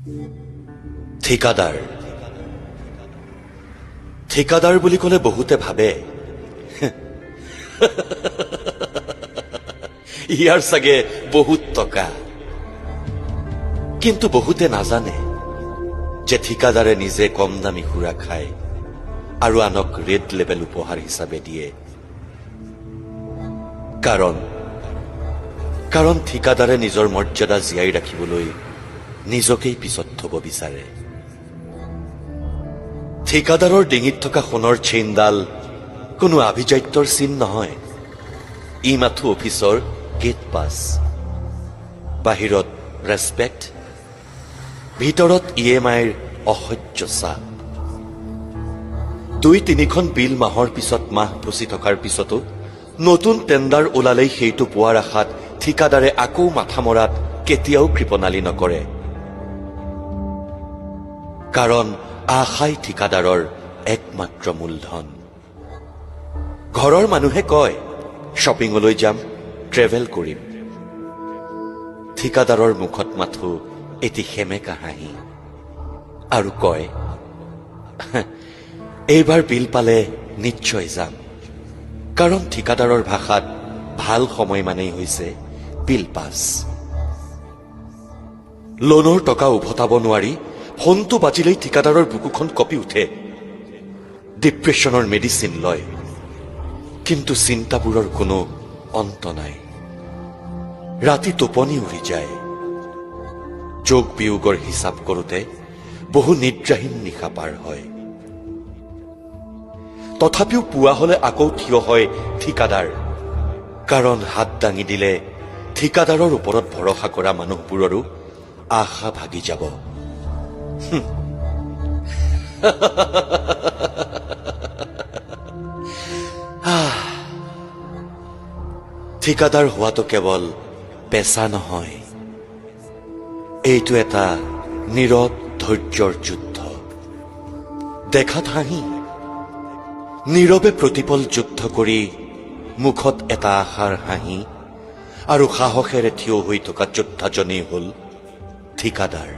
ঠিকাদাৰ ঠিকাদাৰ বুলি ক'লে বহুতে ভাবে ইয়াৰ চাগে বহুত টকা, কিন্তু বহুতে নাজানে যে ঠিকাদাৰে নিজে কম দামী সুৰা খায় আৰু আনক ৰেড লেবেল উপহাৰ হিচাপে দিয়ে। কাৰণ ঠিকাদাৰে নিজৰ মৰ্যাদা জীয়াই ৰাখিবলৈ নিজকেই পিছত থব বিচাৰে। ঠিকাদাৰৰ ডিঙিত থকা সোণৰ চেইনডাল কোনো আভিজাত্যৰ চিন নহয়, ই মাথো অফিচৰ গেট পাছ। বাহিৰত ৰেছপেক্ট, ভিতৰত EMIৰ অসহ্য চাপ। 2-3খন বিল মাহৰ পিছত মাহ ফচি থকাৰ পিছতো নতুন টেণ্ডাৰ ওলালেই সেইটো পোৱাৰ আশাত ঠিকাদাৰে আকৌ মাথা মৰাত কেতিয়াও কৃপণালি নকৰে। কাৰণ আশাই ঠিকাদাৰৰ একমাত্ৰ মূলধন। ঘৰৰ মানুহে কয় শ্বপিঙলৈ যাম, ট্ৰেভেল কৰিম। ঠিকাদাৰৰ মুখত মাথো এটি সেমেকা হাঁহি আৰু কয় এইবাৰ বিল পালে নিশ্চয় যাম। কাৰণ ঠিকাদাৰৰ ভাষাত ভাল সময় মানেই হৈছে বিল পাছ। লোনৰ টকা উভতাব নোৱাৰি ফোনটো বাজিলেই ঠিকাদাৰৰ বুকুখন কঁপি উঠে। ডিপ্ৰেছনৰ মেডিচিন লয়, কিন্তু চিন্তাবোৰৰ কোনো অন্ত নাই। ৰাতি টোপনি উৰি যায়। যোগ বিয়োগৰ হিচাপ কৰোঁতে বহু নিদ্ৰাহীন নিশা পাৰ হয়। তথাপিও পুৱা হলে আকৌ থিয় হয় ঠিকাদাৰ। কাৰণ হাত দাঙি দিলে ঠিকাদাৰৰ ওপৰত ভৰসা কৰা মানুহবোৰৰো আশা ভাগি যাব। ঠিকাদাৰ হোৱাটো কেৱল পেচা নহয়, এইটো এটা নীৰৱ ধৈৰ্যৰ যুদ্ধ। দেখাত হাঁহি, নীৰৱে প্ৰতিপল যুদ্ধ কৰি মুখত এটা আশাৰ হাঁহি আৰু সাহসেৰে থিয় হৈ থকা যোদ্ধাজনেই হল ঠিকাদাৰ।